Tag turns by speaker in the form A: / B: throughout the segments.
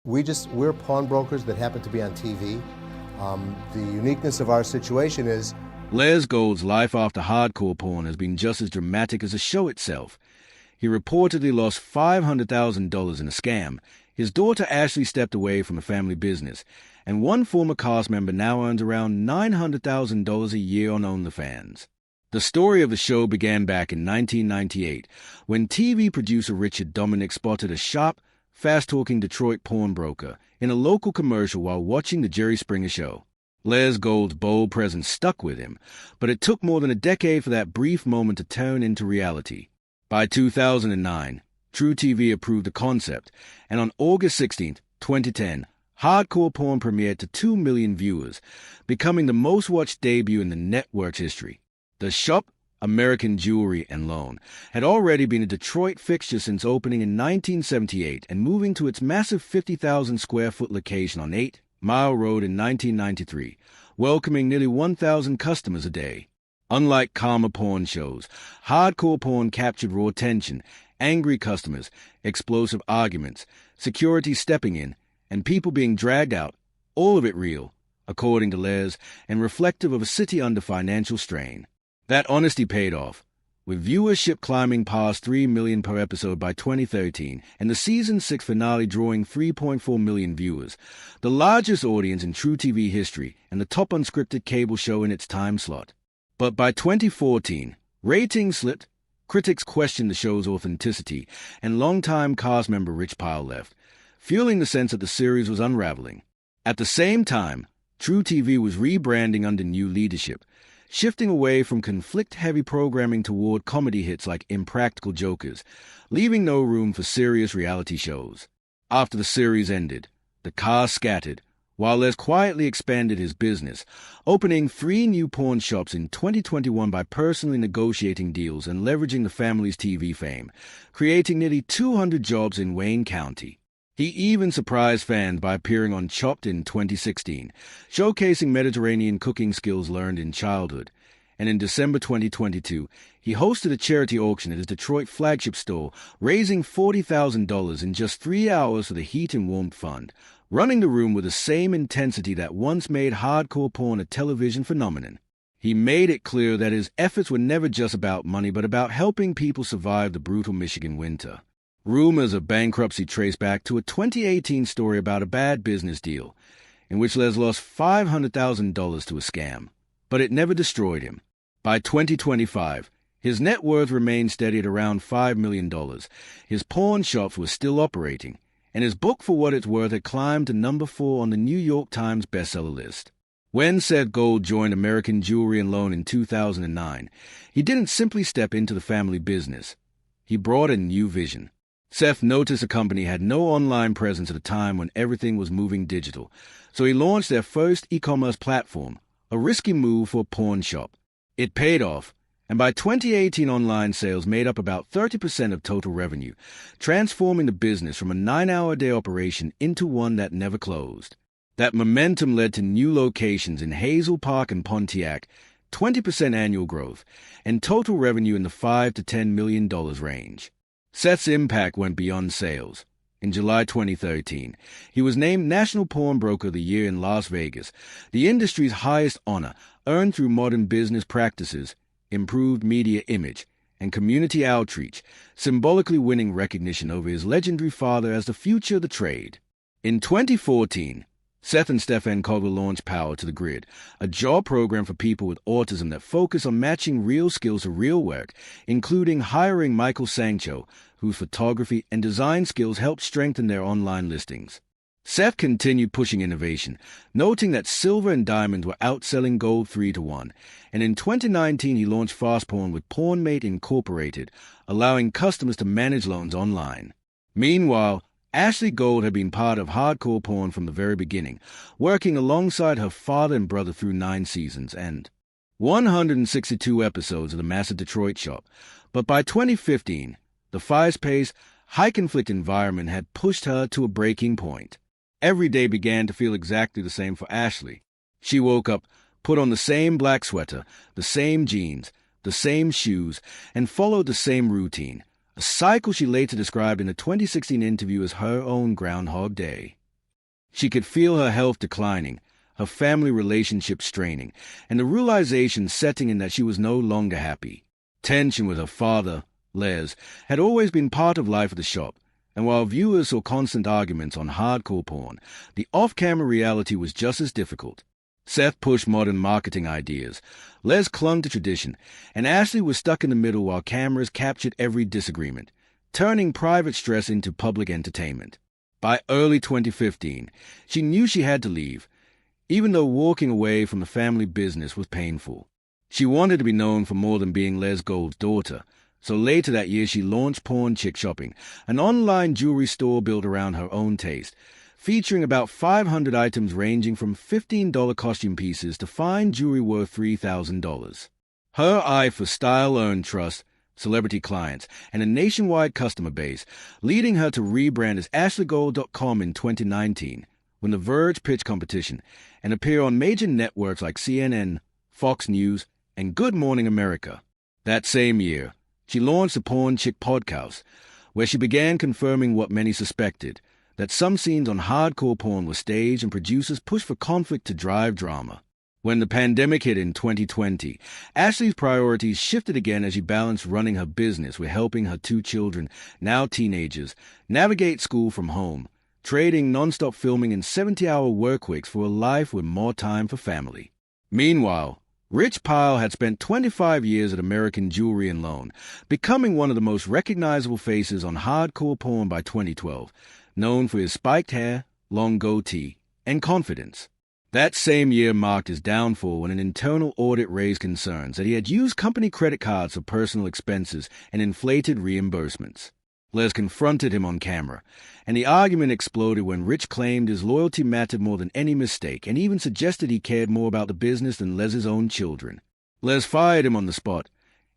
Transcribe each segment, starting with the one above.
A: We're pawnbrokers that happen to be on TV. The uniqueness of our situation is
B: Les Gold's life after hardcore porn has been just as dramatic as the show itself. He reportedly lost $500,000 in a scam. His daughter Ashley stepped away from a family business, and one former cast member now earns around $900,000 a year on OnlyFans. The story of the show began back in 1998, when TV producer Richard Dominic spotted a sharp, fast-talking Detroit pawnbroker in a local commercial while watching the Jerry Springer Show. Les Gold's bold presence stuck with him, but it took more than a decade for that brief moment to turn into reality. By 2009, True TV approved the concept, and on August 16, 2010, hardcore porn premiered to 2 million viewers, becoming the most-watched debut in the network's history. The shop, American Jewelry and Loan, had already been a Detroit fixture since opening in 1978 and moving to its massive 50,000-square-foot location on 8 Mile Road in 1993, welcoming nearly 1,000 customers a day. Unlike calmer porn shows, hardcore porn captured raw tension, angry customers, explosive arguments, security stepping in, and people being dragged out, all of it real, according to Les, and reflective of a city under financial strain. That honesty paid off, with viewership climbing past 3 million per episode by 2013, and the season 6 finale drawing 3.4 million viewers, the largest audience in True TV history and the top unscripted cable show in its time slot. But by 2014, ratings slipped, critics questioned the show's authenticity, and longtime cast member Rich Pyle left, fueling the sense that the series was unraveling. At the same time, True TV was rebranding under new leadership, shifting away from conflict-heavy programming toward comedy hits like Impractical Jokers, leaving no room for serious reality shows. After the series ended, the cast scattered, while Les quietly expanded his business, opening 3 new pawn shops in 2021 by personally negotiating deals and leveraging the family's TV fame, creating nearly 200 jobs in Wayne County. He even surprised fans by appearing on Chopped in 2016, showcasing Mediterranean cooking skills learned in childhood. And in December 2022, he hosted a charity auction at his Detroit flagship store, raising $40,000 in just 3 hours for the Heat and Warmth Fund, running the room with the same intensity that once made hardcore porn a television phenomenon. He made it clear that his efforts were never just about money, but about helping people survive the brutal Michigan winter. Rumors of bankruptcy trace back to a 2018 story about a bad business deal, in which Les lost $500,000 to a scam, but it never destroyed him. By 2025, his net worth remained steady at around $5 million. His pawn shops were still operating, and his book For What It's Worth had climbed to number 4 on the New York Times bestseller list. When Seth Gold joined American Jewelry and Loan in 2009, he didn't simply step into the family business. He brought a new vision. Seth noticed the company had no online presence at a time when everything was moving digital, so he launched their first e-commerce platform, a risky move for a pawn shop. It paid off, and by 2018 online sales made up about 30% of total revenue, transforming the business from a 9-hour-a-day operation into one that never closed. That momentum led to new locations in Hazel Park and Pontiac, 20% annual growth, and total revenue in the $5 to $10 million range. Seth's impact went beyond sales. In July 2013, he was named National Pawnbroker of the Year in Las Vegas, the industry's highest honor, earned through modern business practices, improved media image, and community outreach, symbolically winning recognition over his legendary father as the future of the trade. In 2014, Seth and Stefan Caldwell launched Power to the Grid, a job program for people with autism that focused on matching real skills to real work, including hiring Michael Sancho, whose photography and design skills helped strengthen their online listings. Seth continued pushing innovation, noting that silver and diamonds were outselling gold 3-to-1, and in 2019 he launched Fast Pawn with PawnMate Incorporated, allowing customers to manage loans online. Meanwhile, Ashley Gold had been part of hardcore porn from the very beginning, working alongside her father and brother through 9 seasons and 162 episodes of the massive Detroit shop. But by 2015, the fast-paced, high-conflict environment had pushed her to a breaking point. Every day began to feel exactly the same for Ashley. She woke up, put on the same black sweater, the same jeans, the same shoes, and followed the same routine, a cycle she later described in a 2016 interview as her own Groundhog Day. She could feel her health declining, her family relationship straining, and the realization setting in that she was no longer happy. Tension with her father, Les, had always been part of life at the shop, and while viewers saw constant arguments on hardcore porn, the off-camera reality was just as difficult. Seth pushed modern marketing ideas, Les clung to tradition, and Ashley was stuck in the middle while cameras captured every disagreement, turning private stress into public entertainment. By early 2015, she knew she had to leave, even though walking away from the family business was painful. She wanted to be known for more than being Les Gold's daughter, so later that year she launched Porn Chick Shopping, an online jewelry store built around her own taste, featuring about 500 items ranging from $15 costume pieces to fine jewelry worth $3,000. Her eye for style earned trust, celebrity clients, and a nationwide customer base, leading her to rebrand as ashleygold.com in 2019, when The Verge pitched competition, and appear on major networks like CNN, Fox News, and Good Morning America. That same year, she launched the Porn Chick podcast, where she began confirming what many suspected, that some scenes on hardcore porn were staged and producers pushed for conflict to drive drama. When the pandemic hit in 2020, Ashley's priorities shifted again as she balanced running her business with helping her 2 children, now teenagers, navigate school from home, trading nonstop filming and 70-hour workweeks for a life with more time for family. Meanwhile, Rich Pyle had spent 25 years at American Jewelry and Loan, becoming one of the most recognizable faces on hardcore porn by 2012, known for his spiked hair, long goatee, and confidence. That same year marked his downfall when an internal audit raised concerns that he had used company credit cards for personal expenses and inflated reimbursements. Les confronted him on camera, and the argument exploded when Rich claimed his loyalty mattered more than any mistake and even suggested he cared more about the business than Les's own children. Les fired him on the spot,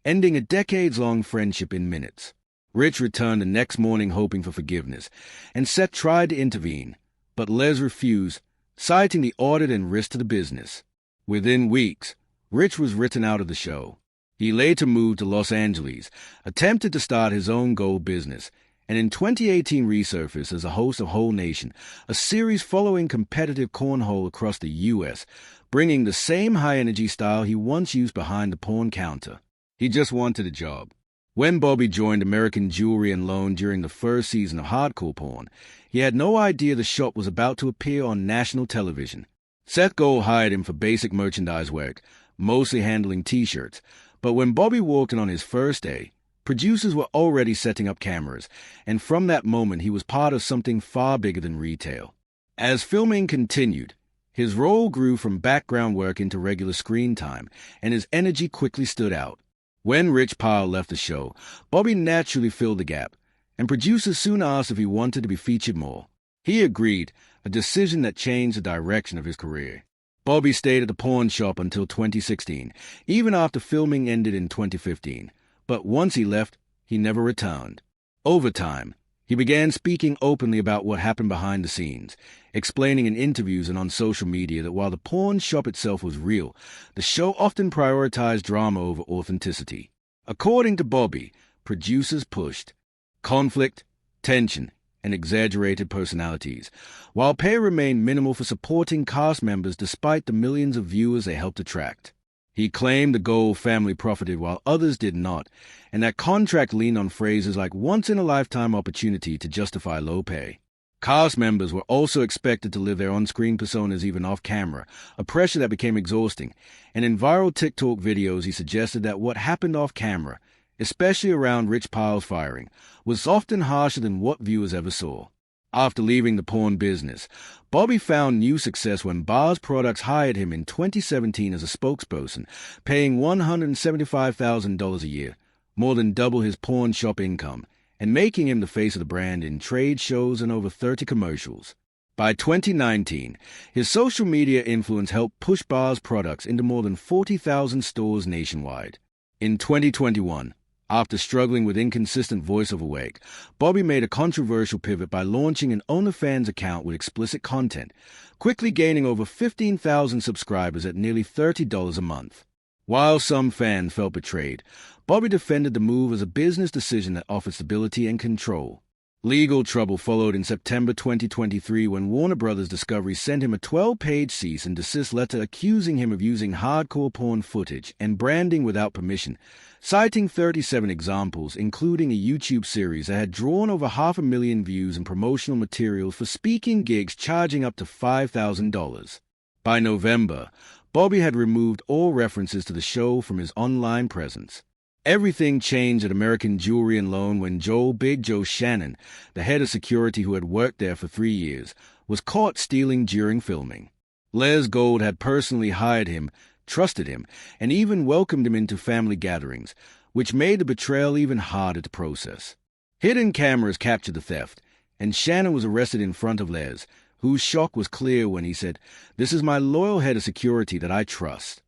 B: ending a decades-long friendship in minutes. Rich returned the next morning hoping for forgiveness, and Seth tried to intervene, but Les refused, citing the audit and risk to the business. Within weeks, Rich was written out of the show. He later moved to Los Angeles, attempted to start his own gold business, and in 2018 resurfaced as a host of Whole Nation, a series following competitive cornhole across the U.S., bringing the same high-energy style he once used behind the porn counter. He just wanted a job. When Bobby joined American Jewelry and Loan during the first season of hardcore porn, he had no idea the shop was about to appear on national television. Seth Gold hired him for basic merchandise work, mostly handling T-shirts, but when Bobby walked in on his first day, producers were already setting up cameras, and from that moment he was part of something far bigger than retail. As filming continued, his role grew from background work into regular screen time, and his energy quickly stood out. When Rich Pyle left the show, Bobby naturally filled the gap, and producers soon asked if he wanted to be featured more. He agreed, a decision that changed the direction of his career. Bobby stayed at the pawn shop until 2016, even after filming ended in 2015. But once he left, he never returned. Over time, he began speaking openly about what happened behind the scenes, explaining in interviews and on social media that while the pawn shop itself was real, the show often prioritized drama over authenticity. According to Bobby, producers pushed conflict, tension, and exaggerated personalities, while pay remained minimal for supporting cast members despite the millions of viewers they helped attract. He claimed the Gold family profited while others did not, and that contract leaned on phrases like once-in-a-lifetime opportunity to justify low pay. Cast members were also expected to live their on-screen personas even off-camera, a pressure that became exhausting, and in viral TikTok videos he suggested that what happened off-camera, especially around Rich Pyle's firing, was often harsher than what viewers ever saw. After leaving the porn business, Bobby found new success when Bars Products hired him in 2017 as a spokesperson, paying $175,000 a year, more than double his pawn shop income, and making him the face of the brand in trade shows and over 30 commercials. By 2019, his social media influence helped push Bars Products into more than 40,000 stores nationwide. In 2021, after struggling with inconsistent voiceover work, Bobby made a controversial pivot by launching an OnlyFans account with explicit content, quickly gaining over 15,000 subscribers at nearly $30 a month. While some fans felt betrayed, Bobby defended the move as a business decision that offered stability and control. Legal trouble followed in September 2023 when Warner Bros. Discovery sent him a 12-page cease and desist letter accusing him of using hardcore porn footage and branding without permission, citing 37 examples, including a YouTube series that had drawn over 500,000 views and promotional materials for speaking gigs charging up to $5,000. By November, Bobby had removed all references to the show from his online presence. Everything changed at American Jewelry and Loan when Big Joe Shannon, the head of security who had worked there for 3 years, was caught stealing during filming. Les Gold had personally hired him, trusted him, and even welcomed him into family gatherings, which made the betrayal even harder to process. Hidden cameras captured the theft, and Shannon was arrested in front of Les, whose shock was clear when he said, "This is my loyal head of security that I trust."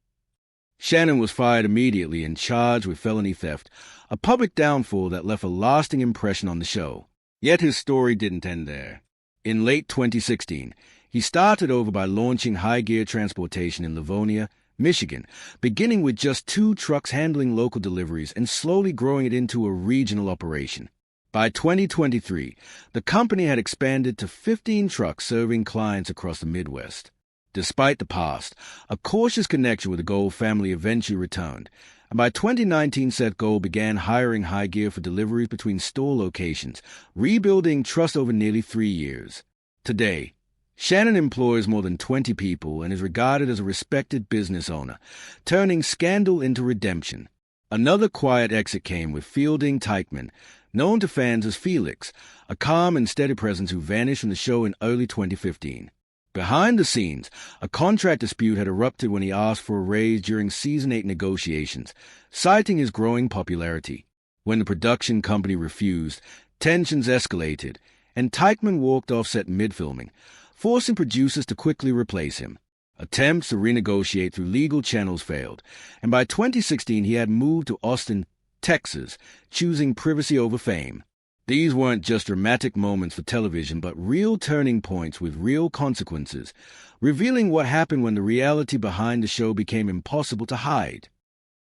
B: Shannon was fired immediately and charged with felony theft, a public downfall that left a lasting impression on the show. Yet his story didn't end there. In late 2016, he started over by launching high-gear transportation in Livonia, Michigan, beginning with just 2 trucks handling local deliveries and slowly growing it into a regional operation. By 2023, the company had expanded to 15 trucks serving clients across the Midwest. Despite the past, a cautious connection with the Gold family eventually returned, and by 2019 Seth Gold began hiring high gear for deliveries between store locations, rebuilding trust over nearly 3 years. Today, Shannon employs more than 20 people and is regarded as a respected business owner, turning scandal into redemption. Another quiet exit came with Fielding Teichman, known to fans as Felix, a calm and steady presence who vanished from the show in early 2015. Behind the scenes, a contract dispute had erupted when he asked for a raise during Season 8 negotiations, citing his growing popularity. When the production company refused, tensions escalated, and Teichman walked off set mid-filming, forcing producers to quickly replace him. Attempts to renegotiate through legal channels failed, and by 2016 he had moved to Austin, Texas, choosing privacy over fame. These weren't just dramatic moments for television, but real turning points with real consequences, revealing what happened when the reality behind the show became impossible to hide.